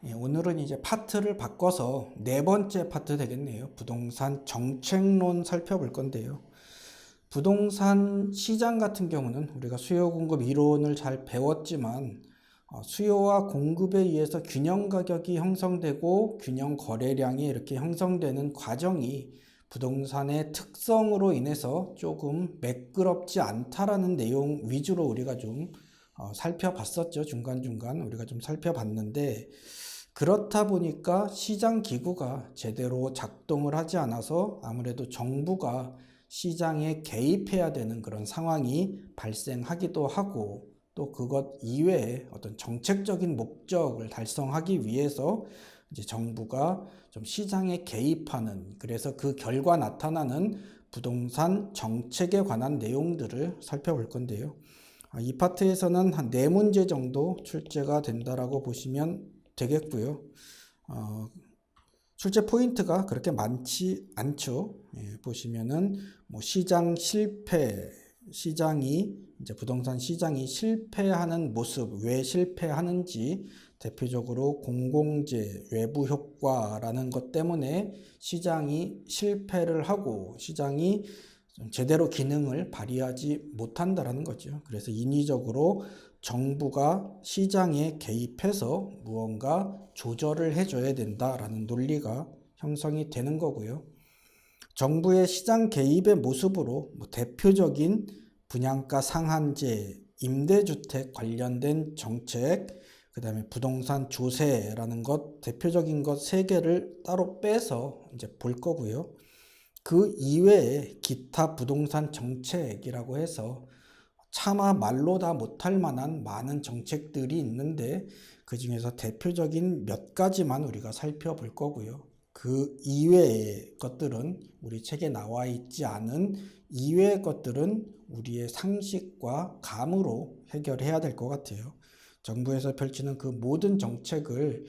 오늘은 이제 파트를 바꿔서 네 번째 파트 되겠네요. 부동산 정책론 살펴볼 건데요. 부동산 시장 같은 경우는 우리가 수요 공급 이론을 잘 배웠지만 수요와 공급에 의해서 균형 가격이 형성되고 균형 거래량이 이렇게 형성되는 과정이 부동산의 특성으로 인해서 조금 매끄럽지 않다라는 내용 위주로 우리가 좀 살펴봤었죠. 중간중간 우리가 좀 살펴봤는데, 그렇다 보니까 시장 기구가 제대로 작동을 하지 않아서 아무래도 정부가 시장에 개입해야 되는 그런 상황이 발생하기도 하고, 또 그것 이외에 어떤 정책적인 목적을 달성하기 위해서 이제 정부가 좀 시장에 개입하는, 그래서 그 결과 나타나는 부동산 정책에 관한 내용들을 살펴볼 건데요. 이 파트에서는 한 4문제 정도 출제가 된다라고 보시면 되겠고요. 출제 포인트가 그렇게 많지 않죠. 보시면은 시장 실패, 시장이 이제 부동산 시장이 실패하는 모습, 왜 실패하는지, 대표적으로 공공재, 외부 효과라는 것 때문에 시장이 실패를 하고 시장이 제대로 기능을 발휘하지 못한다라는 거죠. 그래서 인위적으로 정부가 시장에 개입해서 무언가 조절을 해줘야 된다라는 논리가 형성이 되는 거고요. 정부의 시장 개입의 모습으로 대표적인 분양가 상한제, 임대주택 관련된 정책, 그 다음에 부동산 조세라는 것, 대표적인 것 3개를 따로 빼서 이제 볼 거고요. 그 이외에 기타 부동산 정책이라고 해서 차마 말로 다 못할 만한 많은 정책들이 있는데, 그 중에서 대표적인 몇 가지만 우리가 살펴볼 거고요. 그 이외의 것들은, 우리 책에 나와 있지 않은 이외의 것들은 우리의 상식과 감으로 해결해야 될 것 같아요. 정부에서 펼치는 그 모든 정책을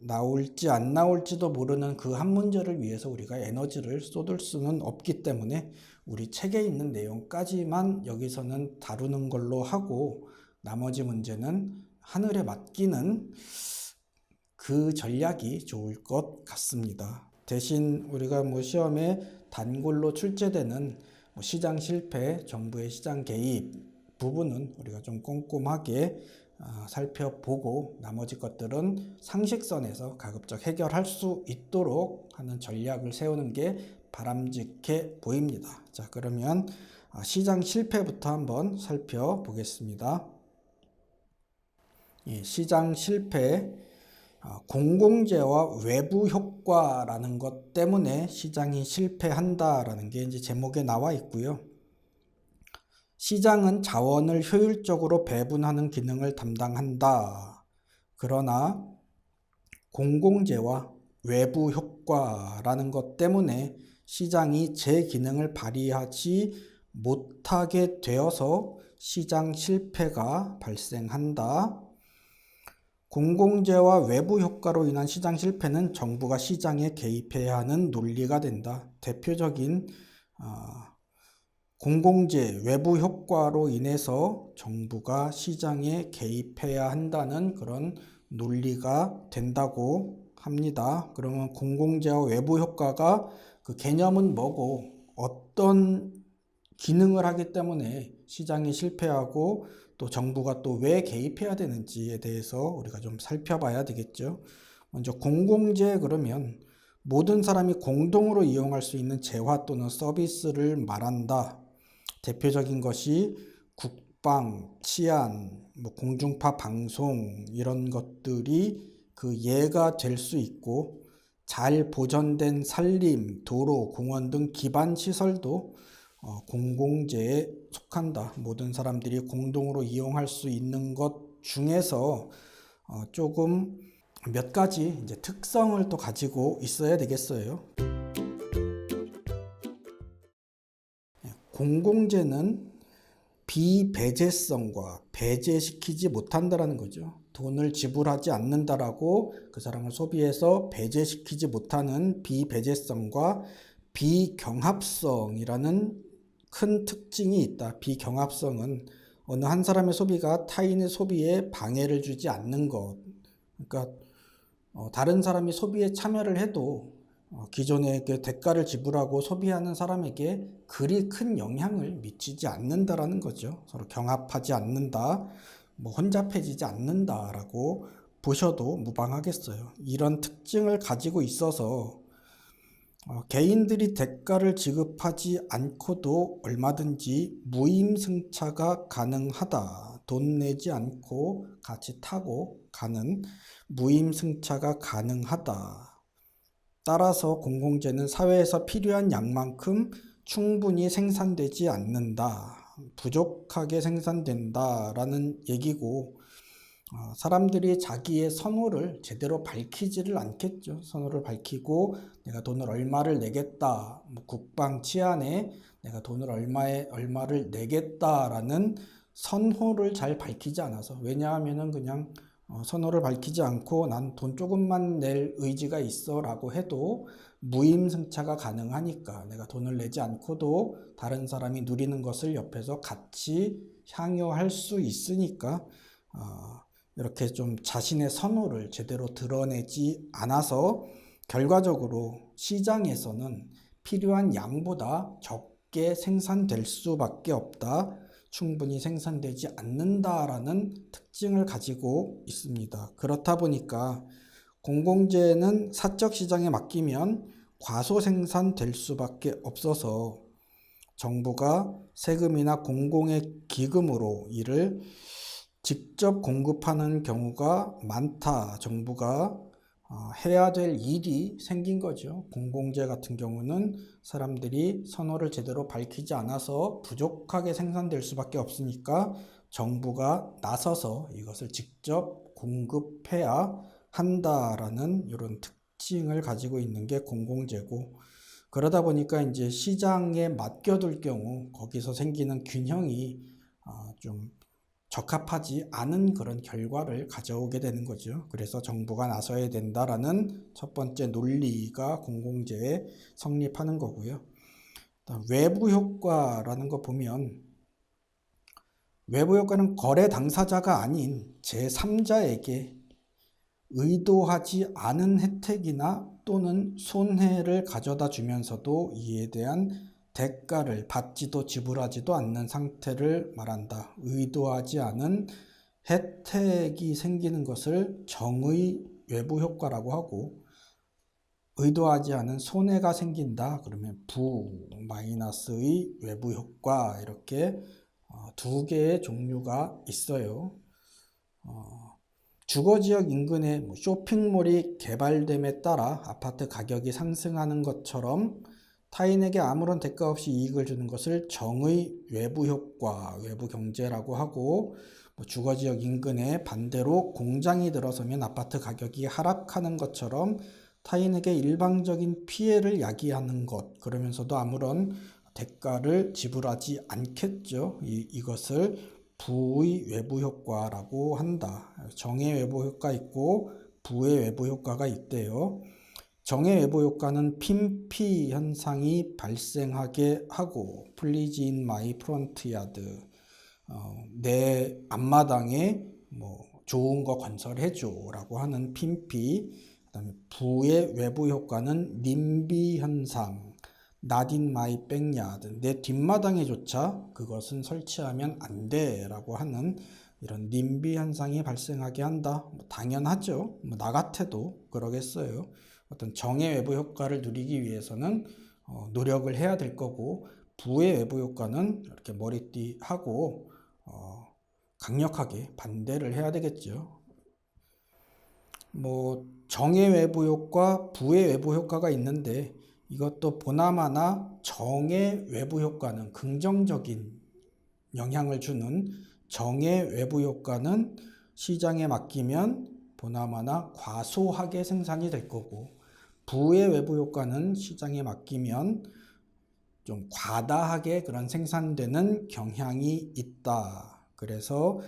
나올지 안 나올지도 모르는 그 한 문제를 위해서 우리가 에너지를 쏟을 수는 없기 때문에 우리 책에 있는 내용까지만 여기서는 다루는 걸로 하고, 나머지 문제는 하늘에 맡기는 그 전략이 좋을 것 같습니다. 대신 우리가 시험에 단골로 출제되는 시장 실패, 정부의 시장 개입 부분은 우리가 좀 꼼꼼하게 살펴보고, 나머지 것들은 상식선에서 가급적 해결할 수 있도록 하는 전략을 세우는 게 바람직해 보입니다. 자, 그러면 시장 실패부터 한번 살펴보겠습니다. 시장 실패, 공공재와 외부 효과라는 것 때문에 시장이 실패한다라는 게 이제 제목에 나와 있고요. 시장은 자원을 효율적으로 배분하는 기능을 담당한다. 그러나 공공재와 외부 효과라는 것 때문에 시장이 제 기능을 발휘하지 못하게 되어서 시장 실패가 발생한다. 공공재와 외부 효과로 인한 시장 실패는 정부가 시장에 개입해야 하는 논리가 된다. 대표적인 공공재, 외부 효과로 인해서 정부가 시장에 개입해야 한다는 그런 논리가 된다고 합니다. 그러면 공공재와 외부 효과가 그 개념은 뭐고, 어떤 기능을 하기 때문에 시장이 실패하고 또 정부가 또 왜 개입해야 되는지에 대해서 우리가 좀 살펴봐야 되겠죠. 먼저 공공재, 그러면 모든 사람이 공동으로 이용할 수 있는 재화 또는 서비스를 말한다. 대표적인 것이 국방, 치안, 공중파 방송, 이런 것들이 그 예가 될 수 있고, 잘 보존된 산림, 도로, 공원 등 기반 시설도 공공재에 속한다. 모든 사람들이 공동으로 이용할 수 있는 것 중에서 조금 몇 가지 이제 특성을 또 가지고 있어야 되겠어요. 공공재는 비배제성과 배제시키지 못한다라는 거죠. 돈을 지불하지 않는다라고 그 사람을 소비해서 배제시키지 못하는 비배제성과 비경합성이라는 큰 특징이 있다. 비경합성은 어느 한 사람의 소비가 타인의 소비에 방해를 주지 않는 것. 그러니까 다른 사람이 소비에 참여를 해도 기존에 그 대가를 지불하고 소비하는 사람에게 그리 큰 영향을 미치지 않는다라는 거죠. 서로 경합하지 않는다, 뭐 혼잡해지지 않는다라고 보셔도 무방하겠어요. 이런 특징을 가지고 있어서 개인들이 대가를 지급하지 않고도 얼마든지 무임승차가 가능하다. 돈 내지 않고 같이 타고 가는 무임승차가 가능하다. 따라서 공공재는 사회에서 필요한 양만큼 충분히 생산되지 않는다. 부족하게 생산된다라는 얘기고, 사람들이 자기의 선호를 제대로 밝히지를 않겠죠. 선호를 밝히고 내가 돈을 얼마를 내겠다, 뭐 국방 치안에 내가 돈을 얼마를 내겠다라는 선호를 잘 밝히지 않아서, 왜냐하면은 그냥 선호를 밝히지 않고 난 돈 조금만 낼 의지가 있어 라고 해도 무임승차가 가능하니까, 내가 돈을 내지 않고도 다른 사람이 누리는 것을 옆에서 같이 향유할 수 있으니까 이렇게 좀 자신의 선호를 제대로 드러내지 않아서 결과적으로 시장에서는 필요한 양보다 적게 생산될 수밖에 없다. 충분히 생산되지 않는다라는 특징을 가지고 있습니다. 그렇다 보니까 공공재는 사적 시장에 맡기면 과소 생산될 수밖에 없어서 정부가 세금이나 공공의 기금으로 이를 직접 공급하는 경우가 많다. 정부가 해야 될 일이 생긴 거죠. 공공재 같은 경우는 사람들이 선호를 제대로 밝히지 않아서 부족하게 생산될 수밖에 없으니까 정부가 나서서 이것을 직접 공급해야 한다라는 이런 특징을 가지고 있는 게 공공재고, 그러다 보니까 이제 시장에 맡겨둘 경우 거기서 생기는 균형이 좀 적합하지 않은 그런 결과를 가져오게 되는 거죠. 그래서 정부가 나서야 된다라는 첫 번째 논리가 공공재에 성립하는 거고요. 외부 효과라는 거 보면, 외부 효과는 거래 당사자가 아닌 제3자에게 의도하지 않은 혜택이나 또는 손해를 가져다 주면서도 이에 대한 대가를 받지도 지불하지도 않는 상태를 말한다. 의도하지 않은 혜택이 생기는 것을 정의 외부 효과라고 하고, 의도하지 않은 손해가 생긴다 그러면 마이너스의 외부 효과, 이렇게 두 개의 종류가 있어요. 주거지역 인근에 쇼핑몰이 개발됨에 따라 아파트 가격이 상승하는 것처럼 타인에게 아무런 대가 없이 이익을 주는 것을 정의 외부 효과, 외부 경제라고 하고, 주거지역 인근에 반대로 공장이 들어서면 아파트 가격이 하락하는 것처럼 타인에게 일방적인 피해를 야기하는 것, 그러면서도 아무런 대가를 지불하지 않겠죠. 이것을 부의 외부 효과라고 한다. 정의 외부 효과 있고 부의 외부 효과가 있대요. 정의 외부 효과는 핀피 현상이 발생하게 하고, 플리즈 인 마이 프론트 야드, 내 앞마당에 뭐 좋은 거 건설해줘 라고 하는 핀피. 그다음에 부의 외부 효과는 님비 현상, not in my backyard, 내 뒷마당에조차 그것은 설치하면 안 돼 라고 하는 이런 님비 현상이 발생하게 한다. 당연하죠. 나 같아도 그러겠어요. 어떤 정의 외부 효과를 누리기 위해서는 노력을 해야 될 거고, 부의 외부 효과는 이렇게 머리띠하고 강력하게 반대를 해야 되겠죠. 정의 외부 효과, 부의 외부 효과가 있는데, 이것도 보나마나 정의 외부 효과는 긍정적인 영향을 주는 정의 외부 효과는 시장에 맡기면 보나마나 과소하게 생산이 될 거고, 부의 외부 효과는 시장에 맡기면 좀 과다하게 그런 생산되는 경향이 있다. 그래서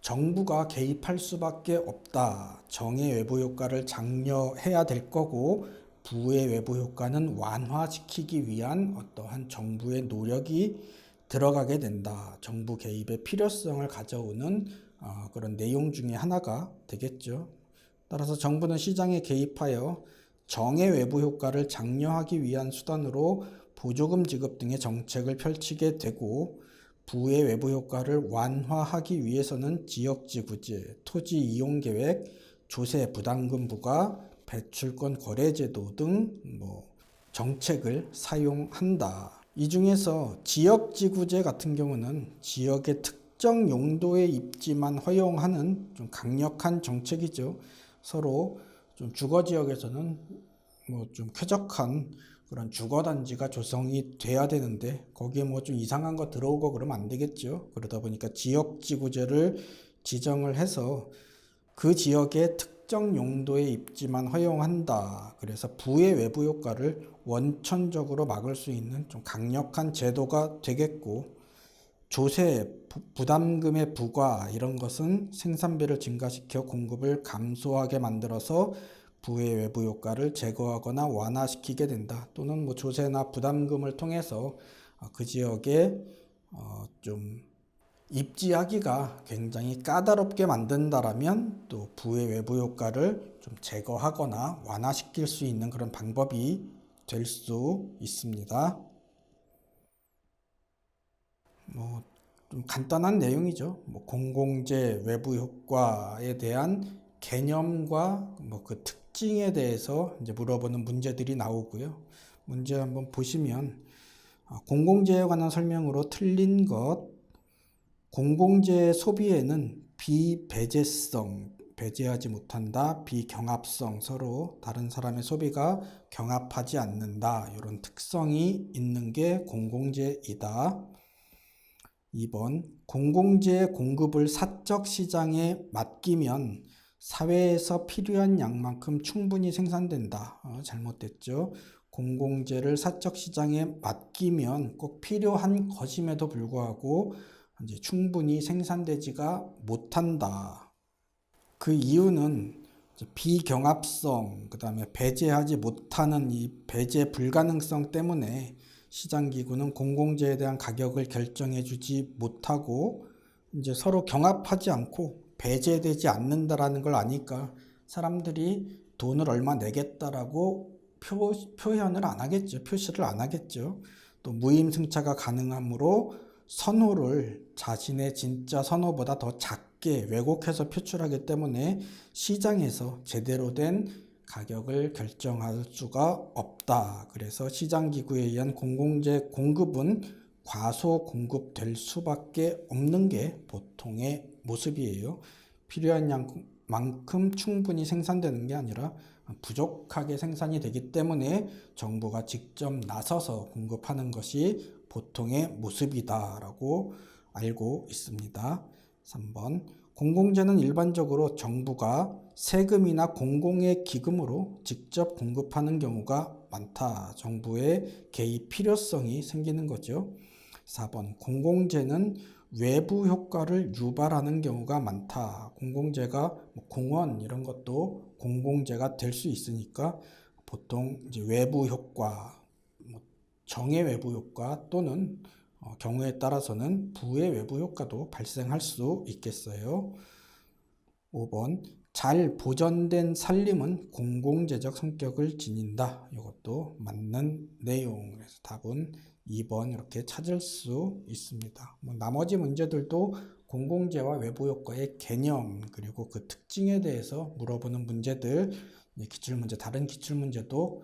정부가 개입할 수밖에 없다. 정의 외부 효과를 장려해야 될 거고, 부의 외부 효과는 완화시키기 위한 어떠한 정부의 노력이 들어가게 된다. 정부 개입의 필요성을 가져오는 그런 내용 중에 하나가 되겠죠. 따라서 정부는 시장에 개입하여 정의 외부 효과를 장려하기 위한 수단으로 보조금 지급 등의 정책을 펼치게 되고, 부의 외부 효과를 완화하기 위해서는 지역지구제, 토지 이용 계획, 조세 부담금 부과, 배출권 거래제도 등 정책을 사용한다. 이 중에서 지역지구제 같은 경우는 지역의 특정 용도의 입지만 허용하는 좀 강력한 정책이죠. 서로 좀 주거 지역에서는 좀 쾌적한 그런 주거단지가 조성이 돼야 되는데, 거기에 좀 이상한 거 들어오고 그러면 안 되겠죠. 그러다 보니까 지역지구제를 지정을 해서 그 지역의 특정 용도의 입지만 허용한다. 그래서 부의 외부 효과를 원천적으로 막을 수 있는 좀 강력한 제도가 되겠고, 조세, 부담금의 부과 이런 것은 생산비를 증가시켜 공급을 감소하게 만들어서 부의 외부 효과를 제거하거나 완화시키게 된다. 또는 조세나 부담금을 통해서 그 지역에 좀 입지하기가 굉장히 까다롭게 만든다라면 또 부의 외부 효과를 좀 제거하거나 완화시킬 수 있는 그런 방법이 될 수 있습니다. 좀 간단한 내용이죠. 공공재 외부 효과에 대한 개념과 그 특징에 대해서 이제 물어보는 문제들이 나오고요. 문제 한번 보시면, 공공재에 관한 설명으로 틀린 것, 공공재 소비에는 비배제성, 배제하지 못한다, 비경합성, 서로 다른 사람의 소비가 경합하지 않는다, 이런 특성이 있는 게 공공재이다. 2번, 공공재의 공급을 사적 시장에 맡기면 사회에서 필요한 양만큼 충분히 생산된다. 잘못됐죠. 공공재를 사적 시장에 맡기면 꼭 필요한 것임에도 불구하고 이제 충분히 생산되지가 못한다. 그 이유는 비경합성, 그 다음에 배제하지 못하는 이 배제 불가능성 때문에 시장기구는 공공재에 대한 가격을 결정해주지 못하고 이제 서로 경합하지 않고 배제되지 않는다라는 걸 아니까 사람들이 돈을 얼마 내겠다라고 표현을 안 하겠죠. 표시를 안 하겠죠. 또 무임승차가 가능하므로 선호를 자신의 진짜 선호보다 더 작게 왜곡해서 표출하기 때문에 시장에서 제대로 된 가격을 결정할 수가 없다. 그래서 시장기구에 의한 공공재 공급은 과소 공급될 수밖에 없는 게 보통의 모습이에요. 필요한 양만큼 충분히 생산되는 게 아니라 부족하게 생산이 되기 때문에 정부가 직접 나서서 공급하는 것이 보통의 모습이다라고 알고 있습니다. 3번, 공공재는 일반적으로 정부가 세금이나 공공의 기금으로 직접 공급하는 경우가 많다. 정부의 개입 필요성이 생기는 거죠. 4번, 공공재는 외부 효과를 유발하는 경우가 많다. 공공재가 공원 이런 것도 공공재가 될 수 있으니까 보통 이제 외부 효과, 정의 외부 효과 또는 경우에 따라서는 부의 외부 효과도 발생할 수 있겠어요. 5번, 잘 보존된 산림은 공공재적 성격을 지닌다. 이것도 맞는 내용. 그래서 답은 2번 이렇게 찾을 수 있습니다. 나머지 문제들도 공공재와 외부 효과의 개념 그리고 그 특징에 대해서 물어보는 문제들, 기출문제, 다른 기출문제도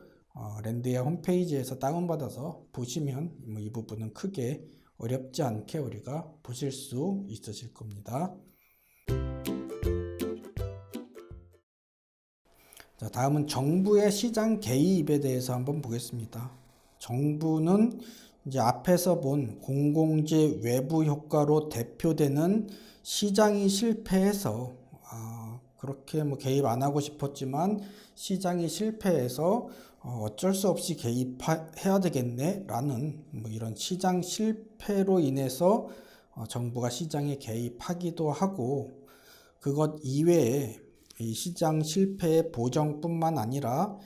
랜드야 홈페이지에서 다운받아서 보시면 이 부분은 크게 어렵지 않게 우리가 보실 수 있으실 겁니다. 자, 다음은 정부의 시장 개입에 대해서 한번 보겠습니다. 정부는 이제 앞에서 본 공공재 외부 효과로 대표되는 시장이 실패해서 그렇게 개입 안 하고 싶었지만 시장이 실패해서 어쩔 수 없이 개입해야 되겠네 라는 이런 시장 실패로 인해서 정부가 시장에 개입하기도 하고, 그것 이외에 이 시장 실패의 보정뿐만 아니라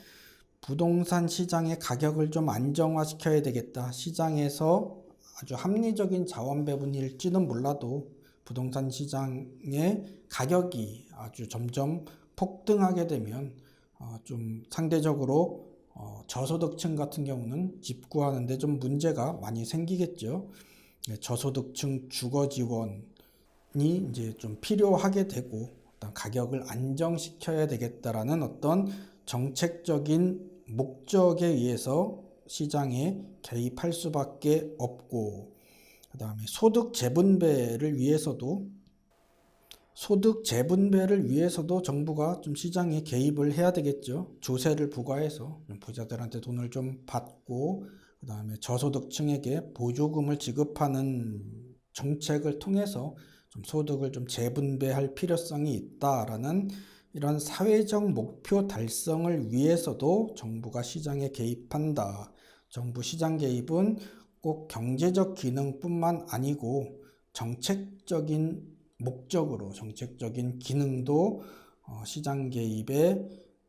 부동산 시장의 가격을 좀 안정화시켜야 되겠다. 시장에서 아주 합리적인 자원 배분일지는 몰라도 부동산 시장의 가격이 아주 점점 폭등하게 되면 좀 상대적으로 저소득층 같은 경우는 집 구하는데 좀 문제가 많이 생기겠죠. 저소득층 주거 지원이 이제 좀 필요하게 되고 어떤 가격을 안정시켜야 되겠다라는 어떤 정책적인 목적에 의해서 시장에 개입할 수밖에 없고, 그다음에 소득 재분배를 위해서도 정부가 좀 시장에 개입을 해야 되겠죠. 조세를 부과해서 부자들한테 돈을 좀 받고, 그다음에 저소득층에게 보조금을 지급하는 정책을 통해서 좀 소득을 좀 재분배할 필요성이 있다라는 이런 사회적 목표 달성을 위해서도 정부가 시장에 개입한다. 정부 시장 개입은 꼭 경제적 기능뿐만 아니고 정책적인 목적으로, 정책적인 기능도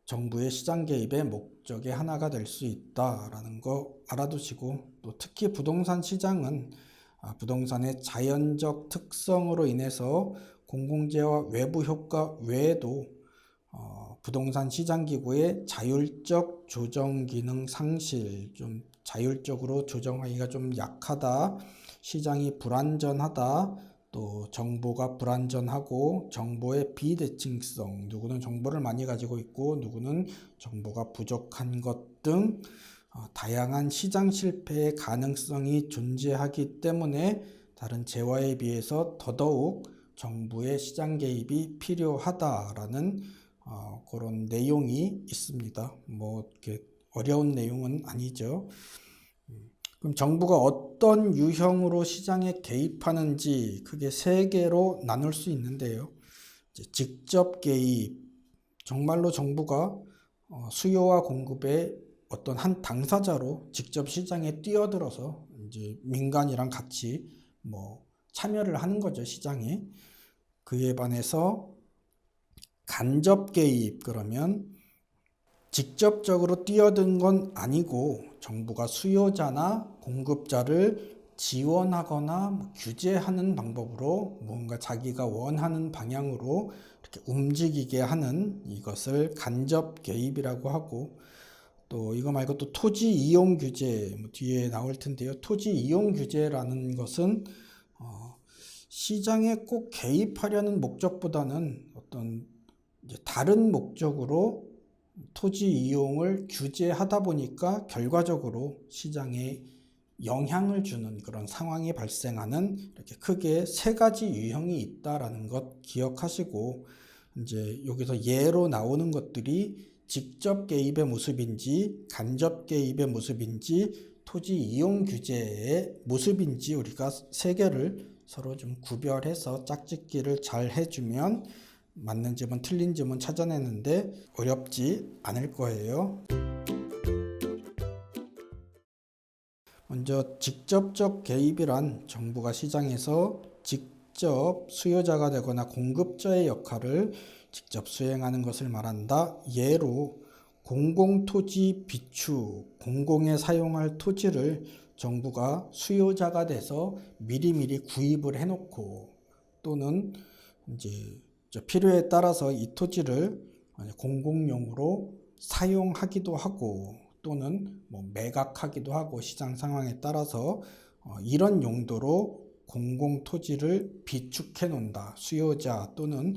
정부의 시장 개입의 목적의 하나가 될 수 있다라는 거 알아두시고, 또 특히 부동산 시장은 부동산의 자연적 특성으로 인해서 공공재와 외부 효과 외에도 부동산 시장 기구의 자율적 조정 기능 상실, 좀 자율적으로 조정하기가 좀 약하다, 시장이 불안전하다, 또 정보가 불안전하고 정보의 비대칭성, 누구는 정보를 많이 가지고 있고 누구는 정보가 부족한 것 등 다양한 시장 실패의 가능성이 존재하기 때문에 다른 재화에 비해서 더더욱 정부의 시장 개입이 필요하다라는 그런 내용이 있습니다. 뭐 이렇게 어려운 내용은 아니죠. 그럼 정부가 어떤 유형으로 시장에 개입하는지 크게 세 개로 나눌 수 있는데요. 직접 개입, 정말로 정부가 수요와 공급의 어떤 한 당사자로 직접 시장에 뛰어들어서 이제 민간이랑 같이 뭐 참여를 하는 거죠, 시장에. 그에 반해서 간접 개입, 그러면 직접적으로 뛰어든 건 아니고 정부가 수요자나 공급자를 지원하거나 규제하는 방법으로 뭔가 자기가 원하는 방향으로 이렇게 움직이게 하는 이것을 간접 개입이라고 하고, 또 이거 말고 또 토지 이용 규제, 뒤에 나올 텐데요. 토지 이용 규제라는 것은 시장에 꼭 개입하려는 목적보다는 어떤 이제 다른 목적으로 토지 이용을 규제하다 보니까 결과적으로 시장에 영향을 주는 그런 상황이 발생하는, 이렇게 크게 세 가지 유형이 있다라는 것 기억하시고, 이제 여기서 예로 나오는 것들이 직접 개입의 모습인지 간접 개입의 모습인지 토지 이용 규제의 모습인지 우리가 세 개를 서로 좀 구별해서 짝짓기를 잘 해주면 맞는 점은 틀린 점은 찾아내는데 어렵지 않을 거예요. 먼저 직접적 개입이란 정부가 시장에서 직접 수요자가 되거나 공급자의 역할을 직접 수행하는 것을 말한다. 예로 공공토지 비축, 공공에 사용할 토지를 정부가 수요자가 돼서 미리미리 구입을 해놓고, 또는 이제 필요에 따라서 이 토지를 공공용으로 사용하기도 하고, 또는 뭐 매각하기도 하고, 시장 상황에 따라서 이런 용도로 공공 토지를 비축해 놓는다. 수요자 또는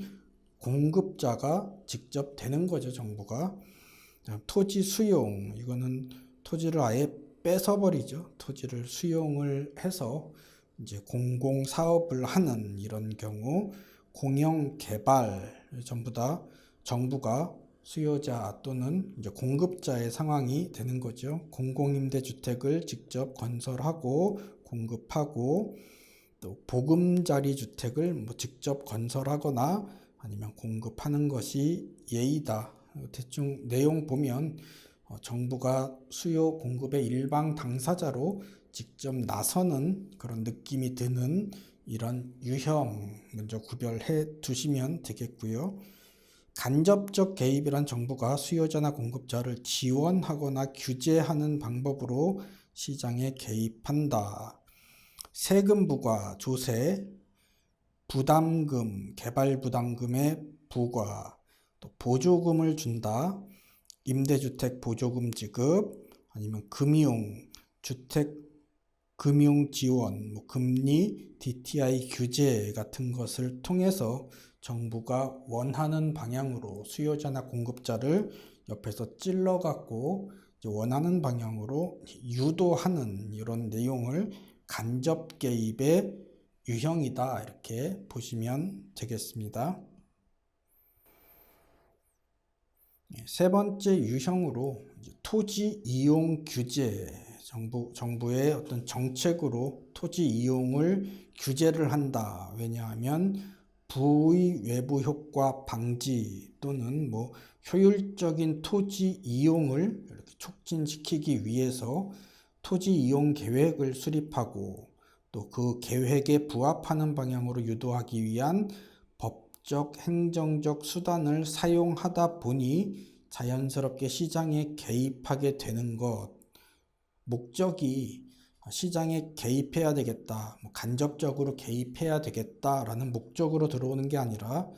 공급자가 직접 되는 거죠, 정부가. 토지 수용, 이거는 토지를 아예 뺏어버리죠. 토지를 수용을 해서 이제 공공 사업을 하는 이런 경우, 공영 개발, 전부 다 정부가 수요자 또는 이제 공급자의 상황이 되는 거죠. 공공임대주택을 직접 건설하고 공급하고, 또 보금자리 주택을 뭐 직접 건설하거나 아니면 공급하는 것이 예의다. 대충 내용 보면 정부가 수요 공급의 일방 당사자로 직접 나서는 그런 느낌이 드는 이런 유형 먼저 구별해 두시면 되겠고요. 간접적 개입이란 정부가 수요자나 공급자를 지원하거나 규제하는 방법으로 시장에 개입한다. 세금 부과, 조세, 부담금, 개발 부담금의 부과, 또 보조금을 준다. 임대주택 보조금 지급, 아니면 주택 금융 지원, 금리, DTI 규제 같은 것을 통해서 정부가 원하는 방향으로 수요자나 공급자를 옆에서 찔러갖고 원하는 방향으로 유도하는 이런 내용을 간접 개입의 유형이다, 이렇게 보시면 되겠습니다. 세 번째 유형으로 토지 이용 규제, 정부의 어떤 정책으로 토지 이용을 규제를 한다. 왜냐하면 부의 외부 효과 방지 또는 효율적인 토지 이용을 이렇게 촉진시키기 위해서 토지 이용 계획을 수립하고 또 그 계획에 부합하는 방향으로 유도하기 위한 법적, 행정적 수단을 사용하다 보니 자연스럽게 시장에 개입하게 되는 것, 목적이 시장에 개입해야 되겠다, 간접적으로 개입해야 되겠다라는 목적으로 들어오는 게 아니라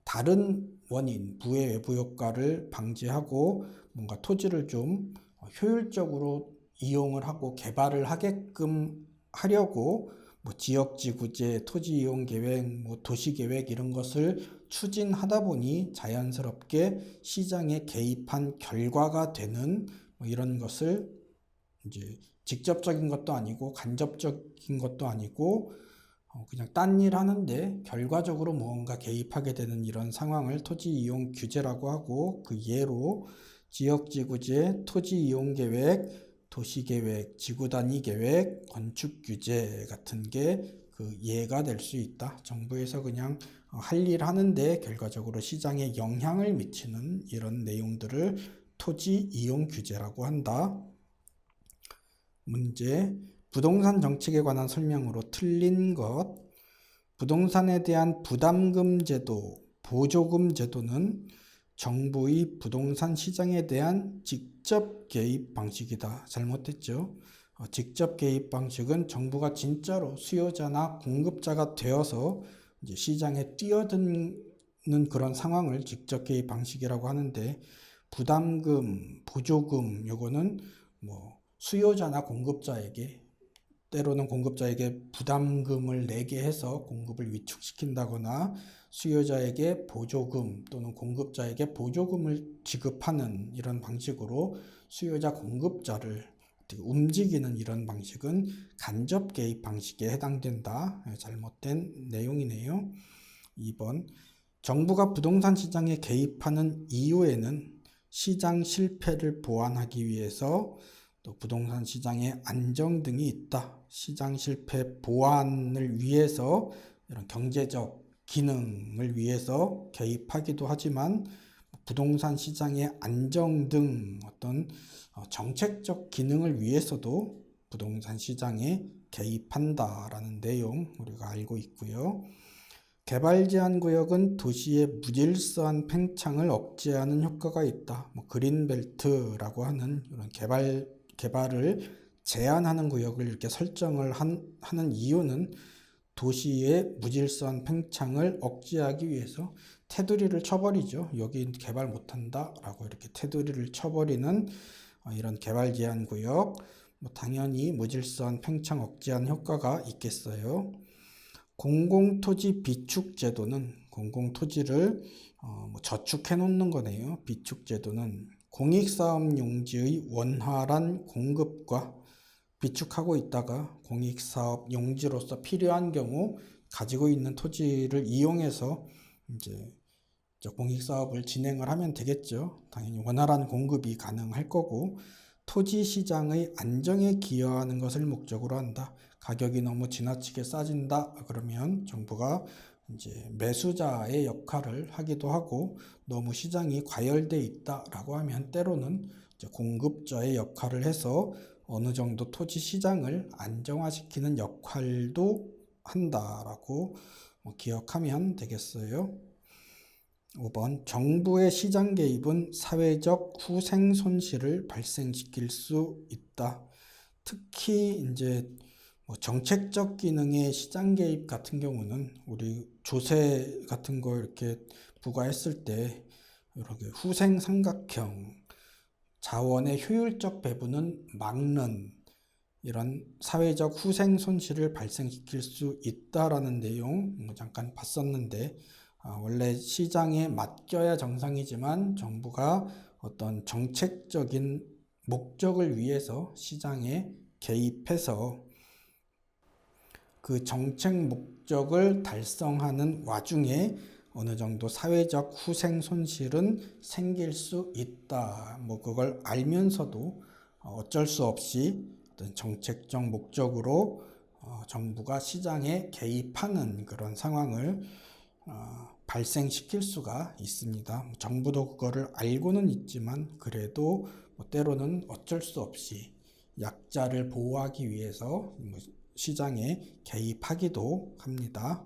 다른 원인, 부의 외부 효과를 방지하고 뭔가 토지를 좀 효율적으로 이용을 하고 개발을 하게끔 하려고 지역지구제, 토지이용계획, 도시계획 이런 것을 추진하다 보니 자연스럽게 시장에 개입한 결과가 되는 이런 것을 이제 직접적인 것도 아니고 간접적인 것도 아니고 그냥 딴 일 하는데 결과적으로 무언가 개입하게 되는 이런 상황을 토지이용 규제라고 하고, 그 예로 지역지구제, 토지이용계획, 도시계획, 지구단위계획, 건축규제 같은 게 그 예가 될 수 있다. 정부에서 그냥 할 일 하는데 결과적으로 시장에 영향을 미치는 이런 내용들을 토지이용규제라고 한다. 문제, 부동산 정책에 관한 설명으로 틀린 것. 부동산에 대한 부담금 제도, 보조금 제도는 정부의 부동산 시장에 대한 직접 개입 방식이다. 잘못했죠. 직접 개입 방식은 정부가 진짜로 수요자나 공급자가 되어서 이제 시장에 뛰어드는 그런 상황을 직접 개입 방식이라고 하는데, 부담금, 보조금 요거는 수요자나 공급자에게, 때로는 공급자에게 부담금을 내게 해서 공급을 위축시킨다거나 수요자에게 보조금 또는 공급자에게 보조금을 지급하는 이런 방식으로 수요자 공급자를 움직이는 이런 방식은 간접 개입 방식에 해당된다. 잘못된 내용이네요. 2번, 정부가 부동산 시장에 개입하는 이유에는 시장 실패를 보완하기 위해서 또 부동산 시장의 안정 등이 있다. 시장 실패 보완을 위해서 이런 경제적 기능을 위해서 개입하기도 하지만 부동산 시장의 안정 등 어떤 정책적 기능을 위해서도 부동산 시장에 개입한다라는 내용 우리가 알고 있고요. 개발 제한 구역은 도시의 무질서한 팽창을 억제하는 효과가 있다. 그린벨트라고 하는 이런 개발을 제한하는 구역을 이렇게 설정을 하는 이유는 도시의 무질서한 팽창을 억제하기 위해서 테두리를 쳐버리죠. 여기 개발 못한다 라고 이렇게 테두리를 쳐버리는 이런 개발 제한 구역, 당연히 무질서한 팽창 억제하는 효과가 있겠어요. 공공토지 비축 제도는 공공토지를 저축해 놓는 거네요. 비축 제도는 공익사업 용지의 원활한 공급과 비축하고 있다가 공익사업 용지로서 필요한 경우 가지고 있는 토지를 이용해서 이제 공익사업을 진행을 하면 되겠죠. 당연히 원활한 공급이 가능할 거고, 토지 시장의 안정에 기여하는 것을 목적으로 한다. 가격이 너무 지나치게 싸진다 그러면 정부가 이제 매수자의 역할을 하기도 하고, 너무 시장이 과열돼 있다라고 하면 때로는 이제 공급자의 역할을 해서 어느 정도 토지 시장을 안정화시키는 역할도 한다라고 기억하면 되겠어요. 5번, 정부의 시장 개입은 사회적 후생 손실을 발생시킬 수 있다. 특히 이제 정책적 기능의 시장 개입 같은 경우는 우리 조세 같은 거 이렇게 부과했을 때 이렇게 후생 삼각형, 자원의 효율적 배분은 막는 이런 사회적 후생 손실을 발생시킬 수 있다라는 내용 잠깐 봤었는데, 원래 시장에 맡겨야 정상이지만 정부가 어떤 정책적인 목적을 위해서 시장에 개입해서 그 정책 목적을 달성하는 와중에 어느 정도 사회적 후생 손실은 생길 수 있다. 그걸 알면서도 어쩔 수 없이 어떤 정책적 목적으로 정부가 시장에 개입하는 그런 상황을 발생시킬 수가 있습니다. 정부도 그거를 알고는 있지만 그래도 때로는 어쩔 수 없이 약자를 보호하기 위해서 시장에 개입하기도 합니다.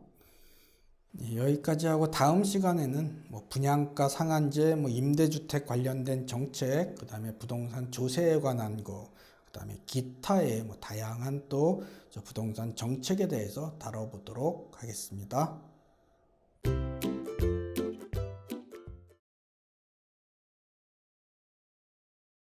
여기까지 하고 다음 시간에는 분양가 상한제, 임대주택 관련된 정책, 그 다음에 부동산 조세에 관한 거, 그 다음에 기타의 다양한 또 부동산 정책에 대해서 다뤄보도록 하겠습니다.